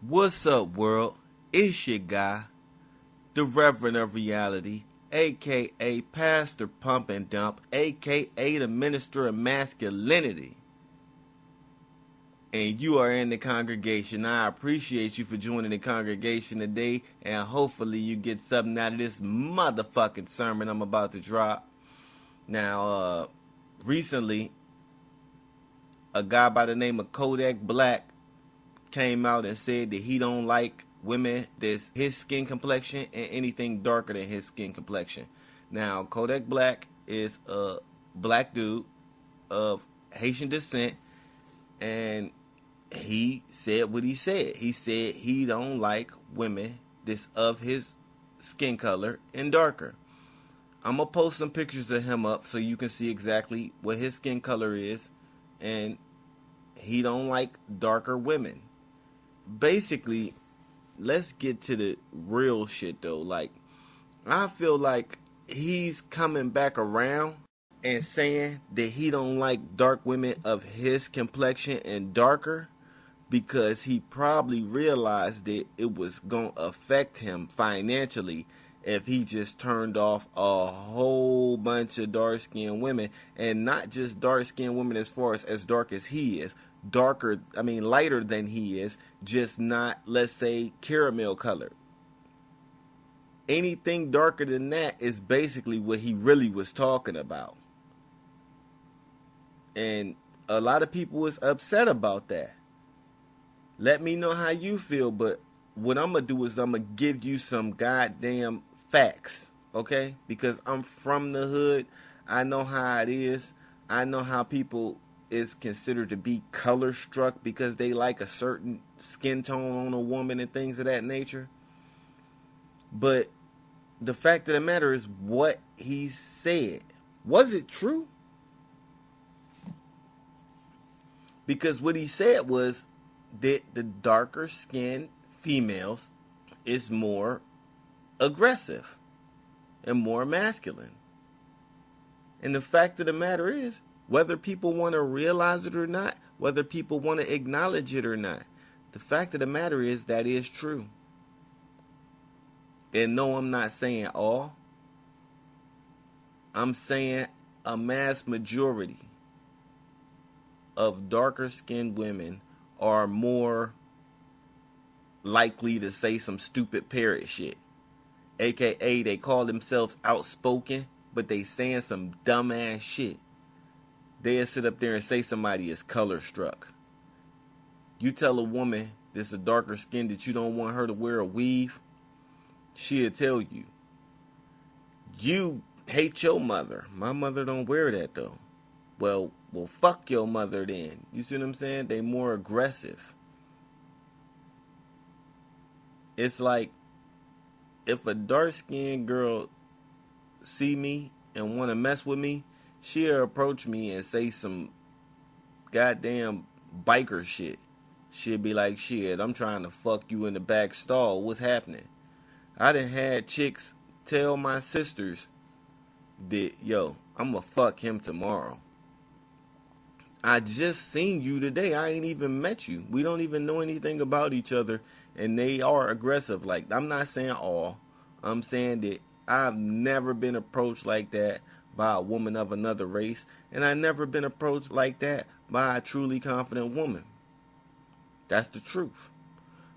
What's up, world? It's your guy, the Reverend of Reality, aka Pastor Pump and Dump, aka the Minister of Masculinity. And you are in the congregation. I appreciate you for joining the congregation today, and hopefully you get something out of this motherfucking sermon I'm about to drop. Now, recently, a guy by the name of Kodak Black came out and said that he don't like women that's his skin complexion and anything darker than his skin complexion. Now, Kodak Black is a black dude of Haitian descent, and he said what he said. He said he don't like women that's of his skin color and darker. I'm going to post some pictures of him up so you can see exactly what his skin color is, and he don't like darker women. Basically, let's get to the real shit though. Like, I feel like he's coming back around and saying that he don't like dark women of his complexion and darker because he probably realized that it was going to affect him financially if he just turned off a whole bunch of dark-skinned women, and not just dark-skinned women as far as dark as he is. Lighter than he is, just not, let's say, caramel colored. Anything darker than that is basically what he really was talking about. And a lot of people was upset about that. Let me know how you feel, but what I'm going to do is I'm going to give you some goddamn facts, okay? Because I'm from the hood. I know how it is. I know how people is considered to be color struck because they like a certain skin tone on a woman and things of that nature. But the fact of the matter is what he said. Was it true? Because what he said was that the darker skinned females is more aggressive and more masculine. And the fact of the matter is, whether people want to realize it or not, whether people want to acknowledge it or not, the fact of the matter is that is true. And no, I'm not saying all. I'm saying a mass majority of darker skinned women are more likely to say some stupid parrot shit. AKA they call themselves outspoken, but they saying some dumbass shit. They'll sit up there and say somebody is color struck. You tell a woman that's a darker skin that you don't want her to wear a weave, she'll tell you. You hate your mother. My mother don't wear that though. Well, fuck your mother then. You see what I'm saying? They more aggressive. It's like if a dark-skinned girl see me and want to mess with me, she'll approach me and say some goddamn biker shit. She'll be like, shit, I'm trying to fuck you in the back stall. What's happening? I done had chicks tell my sisters that, yo, I'm gonna fuck him tomorrow. I just seen you today. I ain't even met you. We don't even know anything about each other. And they are aggressive. Like, I'm not saying all. I'm saying that I've never been approached like that by a woman of another race. And I've never been approached like that by a truly confident woman. That's the truth.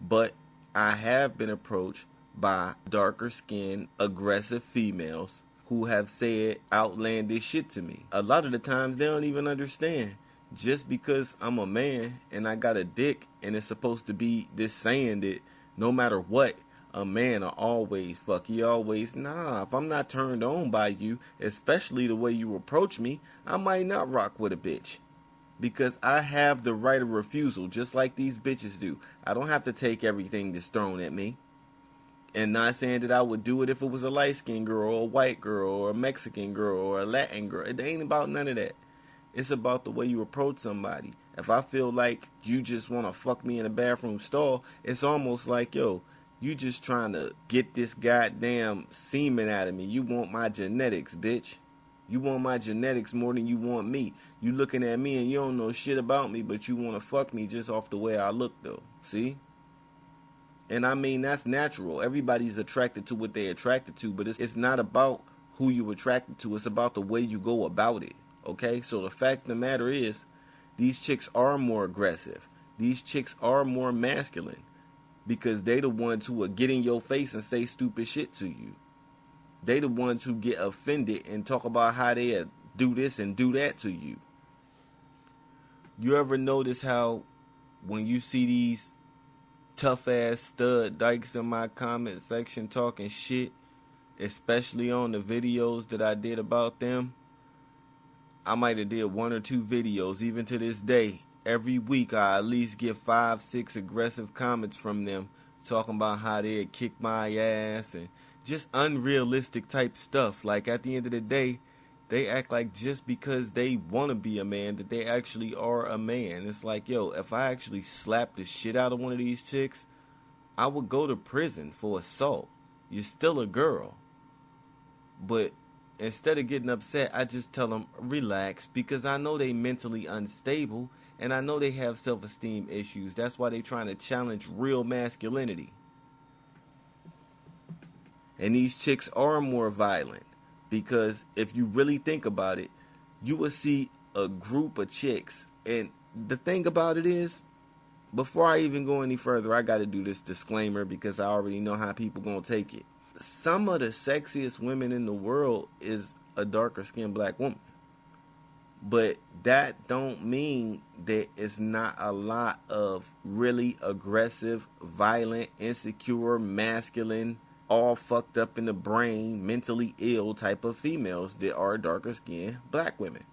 But I have been approached by darker skinned, aggressive females who have said outlandish shit to me. A lot of the times they don't even understand. Just because I'm a man and I got a dick and it's supposed to be this saying that no matter what, a man will always fuck. He always, nah, if I'm not turned on by you, especially the way you approach me, I might not rock with a bitch. Because I have the right of refusal, just like these bitches do. I don't have to take everything that's thrown at me. And not saying that I would do it if it was a light-skinned girl or a white girl or a Mexican girl or a Latin girl. It ain't about none of that. It's about the way you approach somebody. If I feel like you just want to fuck me in a bathroom stall, it's almost like, yo, you just trying to get this goddamn semen out of me. You want my genetics, bitch. You want my genetics more than you want me. You looking at me and you don't know shit about me, but you want to fuck me just off the way I look, though. See? And I mean, that's natural. Everybody's attracted to what they're attracted to, but it's not about who you're attracted to. It's about the way you go about it. Okay? So the fact of the matter is, these chicks are more aggressive. These chicks are more masculine because they the ones who will get in your face and say stupid shit to you. They the ones who get offended and talk about how they do this and do that to you. You ever notice how when you see these tough ass stud dykes in my comment section talking shit, especially on the videos that I did about them? I might have did 1 or 2 videos, even to this day. Every week I at least get 5, 6 aggressive comments from them talking about how they'd kick my ass and just unrealistic type stuff. Like, at the end of the day, they act like just because they want to be a man that they actually are a man. It's like, yo, if I actually slapped the shit out of one of these chicks, I would go to prison for assault. You're still a girl. But instead of getting upset, I just tell them, relax, because I know they mentally unstable and I know they have self-esteem issues. That's why they trying to challenge real masculinity. And these chicks are more violent because if you really think about it, you will see a group of chicks. And the thing about it is, before I even go any further, I got to do this disclaimer because I already know how people going to take it. Some of the sexiest women in the world is a darker skinned black woman. But that don't mean that it's not a lot of really aggressive, violent, insecure, masculine, all fucked up in the brain, mentally ill type of females that are darker skinned black women.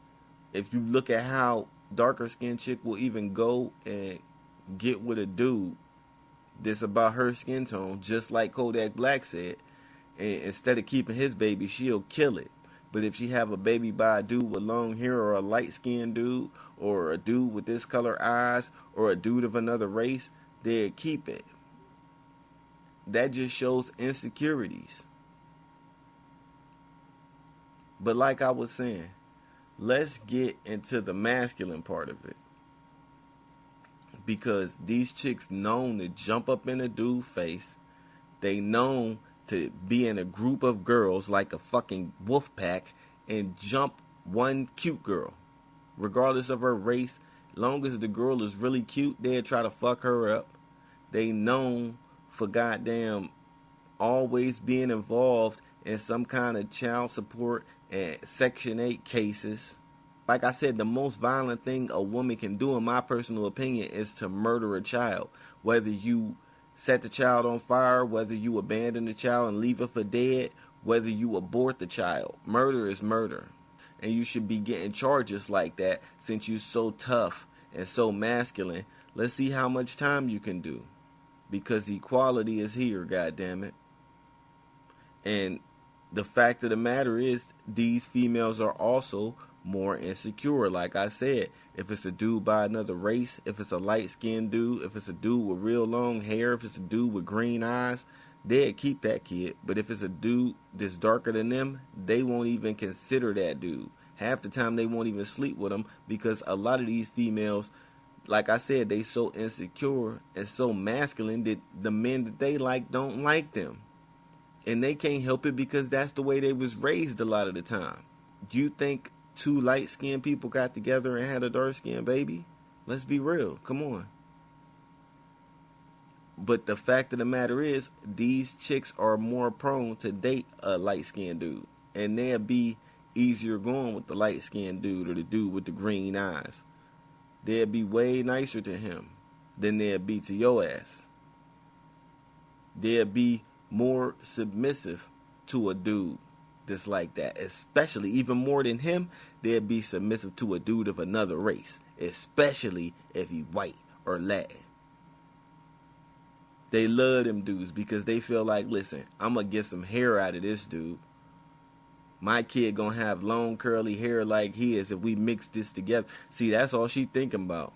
If you look at how darker skinned chick will even go and get with a dude that's about her skin tone, just like Kodak Black said, and instead of keeping his baby, she'll kill it. But if she have a baby by a dude with long hair, or a light-skinned dude, or a dude with this color eyes, or a dude of another race, they'll keep it. That just shows insecurities. But like I was saying, let's get into the masculine part of it. Because these chicks known to jump up in a dude's face. They known to be in a group of girls like a fucking wolf pack and jump one cute girl. Regardless of her race, long as the girl is really cute, they'll try to fuck her up. They known for goddamn always being involved in some kind of child support and Section 8 cases. Like I said, the most violent thing a woman can do, in my personal opinion, is to murder a child. Whether you set the child on fire, whether you abandon the child and leave it for dead, whether you abort the child. Murder is murder. And you should be getting charges like that since you're so tough and so masculine. Let's see how much time you can do. Because equality is here, goddammit. And the fact of the matter is, these females are also more insecure. Like I said, if it's a dude by another race, if it's a light-skinned dude, if it's a dude with real long hair, if it's a dude with green eyes, they'll keep that kid. But if it's a dude that's darker than them, they won't even consider that dude. Half the time they won't even sleep with them because a lot of these females, like I said, they so insecure and so masculine that the men that they like don't like them. And they can't help it because that's the way they was raised a lot of the time. You think 2 light-skinned people got together and had a dark-skinned baby? Let's be real. Come on. But the fact of the matter is, these chicks are more prone to date a light-skinned dude. And they'll be easier going with the light-skinned dude or the dude with the green eyes. They'll be way nicer to him than they'll be to your ass. They'll be more submissive to a dude that's like that. Especially, even more than him, they'll be submissive to a dude of another race. Especially if he white or Latin. They love them dudes because they feel like, listen, I'm going to get some hair out of this dude. My kid going to have long curly hair like his if we mix this together. See, that's all she thinking about.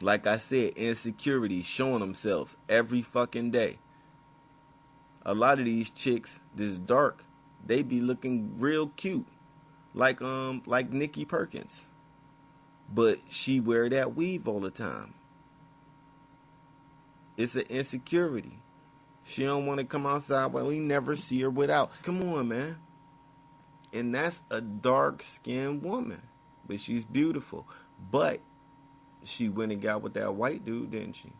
Like I said, insecurities showing themselves every fucking day. A lot of these chicks this dark, they be looking real cute. Like Nikki Perkins. But she wear that weave all the time. It's an insecurity. She don't want to come outside when we never see her without. Come on, man. And that's a dark-skinned woman. But she's beautiful. But she went and got with that white dude, didn't she?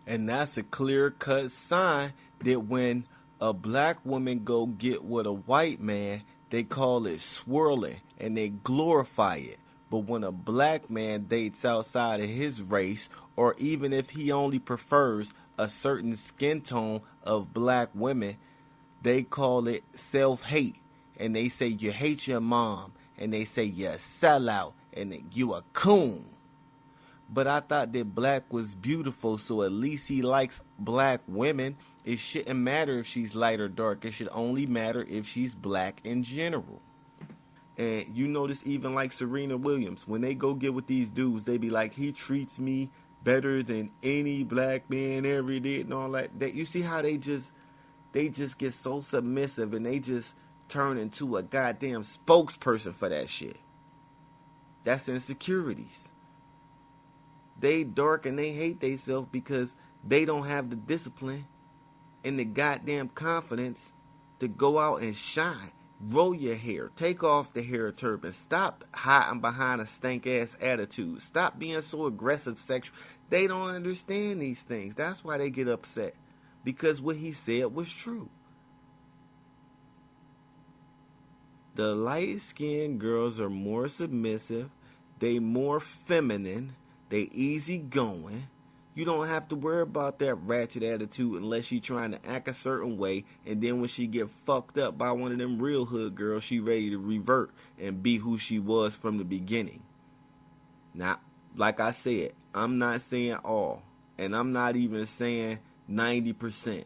And that's a clear-cut sign that when a black woman go get with a white man, they call it swirling and they glorify it. But when a black man dates outside of his race, or even if he only prefers a certain skin tone of black women, they call it self-hate. And they say you hate your mom. And they say you're a sellout. And that you a coon. But I thought that black was beautiful, so at least he likes black women. It shouldn't matter if she's light or dark. It should only matter if she's black in general. And you notice even like Serena Williams, when they go get with these dudes, they be like, he treats me better than any black man ever did and all that. You see how they just get so submissive and they just turn into a goddamn spokesperson for that shit. That's insecurities. They dark and they hate themselves because they don't have the discipline and the goddamn confidence to go out and shine. Roll your hair. Take off the hair turban. Stop hiding behind a stank-ass attitude. Stop being so aggressive sexual. They don't understand these things. That's why they get upset. Because what he said was true. The light-skinned girls are more submissive. They more feminine. They easygoing. You don't have to worry about that ratchet attitude unless she trying to act a certain way, and then when she get fucked up by one of them real hood girls, she ready to revert and be who she was from the beginning. Now, like I said, I'm not saying all, and I'm not even saying 90%.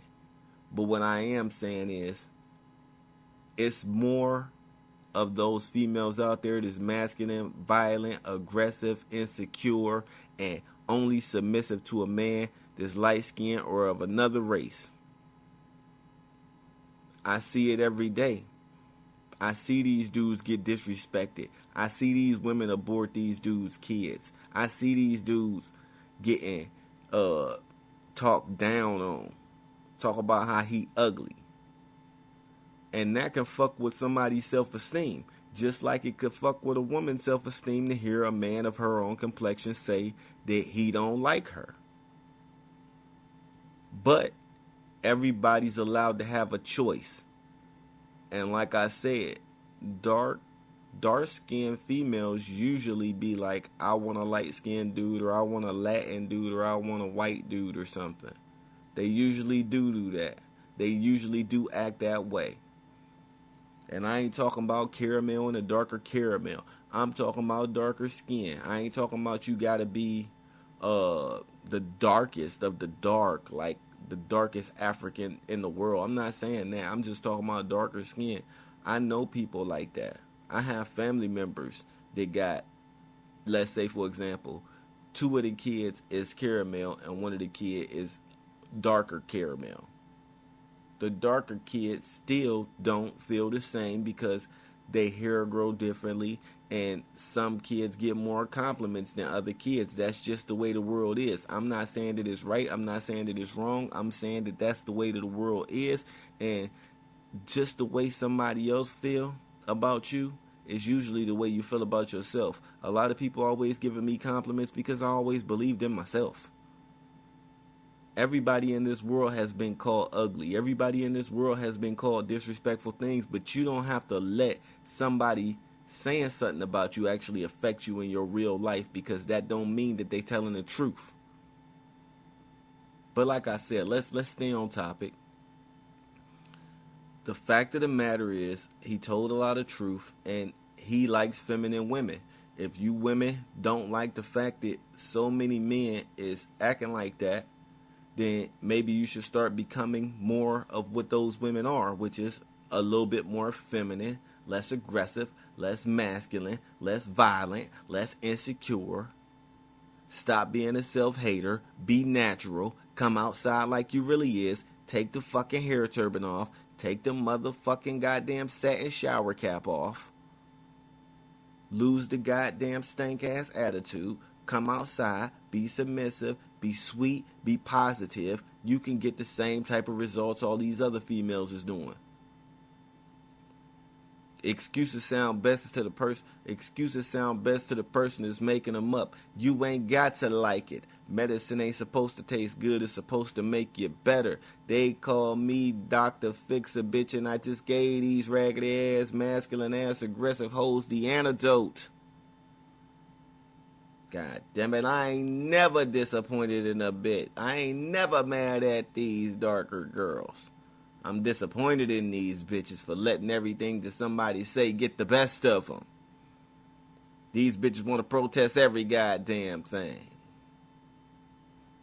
But what I am saying is, it's more of those females out there that's masculine, violent, aggressive, insecure, and only submissive to a man that's light-skinned or of another race. I see it every day. I see these dudes get disrespected. I see these women abort these dudes' kids. I see these dudes getting talked down on. Talk about how he ugly. And that can fuck with somebody's self-esteem. Just like it could fuck with a woman's self-esteem to hear a man of her own complexion say that he don't like her. But everybody's allowed to have a choice. And like I said, dark-skinned females usually be like, I want a light-skinned dude, or I want a Latin dude, or I want a white dude or something. They usually do that. They usually do act that way. And I ain't talking about caramel and a darker caramel. I'm talking about darker skin. I ain't talking about you gotta be the darkest of the dark, like the darkest African in the world. I'm not saying that. I'm just talking about darker skin. I know people like that. I have family members that got, let's say for example, 2 of the kids is caramel and 1 of the kids is darker caramel. The darker kids still don't feel the same because their hair grow differently, and some kids get more compliments than other kids. That's just the way the world is. I'm not saying that it's right. I'm not saying that it's wrong. I'm saying that that's the way that the world is, and just the way somebody else feel about you is usually the way you feel about yourself. A lot of people always giving me compliments because I always believed in myself. Everybody in this world has been called ugly. Everybody in this world has been called disrespectful things, but you don't have to let somebody saying something about you actually affect you in your real life, because that don't mean that they telling the truth. But like I said, let's stay on topic. The fact of the matter is, he told a lot of truth, and he likes feminine women. If you women don't like the fact that so many men is acting like that, then maybe you should start becoming more of what those women are, which is a little bit more feminine, less aggressive, less masculine, less violent, less insecure. Stop being a self-hater. Be natural. Come outside like you really is. Take the fucking hair turban off. Take the motherfucking goddamn satin shower cap off. Lose the goddamn stank-ass attitude. come outside, be submissive, be sweet, be positive. You can get the same type of results all these other females is doing. Excuses sound best to the person. Excuses sound best to the person who's making them up. You ain't got to like it. Medicine ain't supposed to taste good. It's supposed to make you better. They call me Dr. Fix-A-Bitch, and I just gave these raggedy ass, masculine ass, aggressive hoes the antidote. God damn it, I ain't never disappointed in a bit. I ain't never mad at these darker girls. I'm disappointed in these bitches for letting everything that somebody say get the best of them. These bitches want to protest every goddamn thing.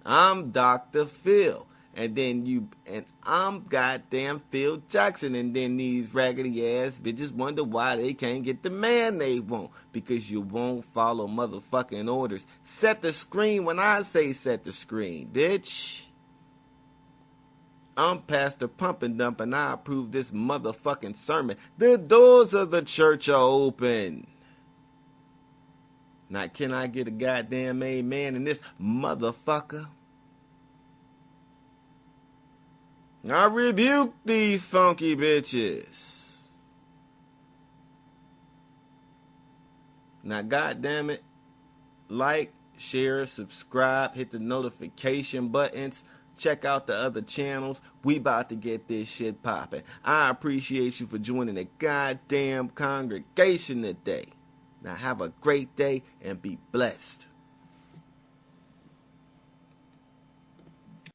I'm Dr. Phil. And I'm goddamn Phil Jackson. And then these raggedy ass bitches wonder why they can't get the man they want. Because you won't follow motherfucking orders. Set the screen when I say set the screen, bitch. I'm Pastor Pump and Dump, and I approve this motherfucking sermon. The doors of the church are open. Now, can I get a goddamn amen in this motherfucker? I rebuke these funky bitches. Now, goddamn it, like, share, subscribe, hit the notification buttons. Check out the other channels. We about to get this shit popping. I appreciate you for joining the goddamn congregation today. Now have a great day and be blessed.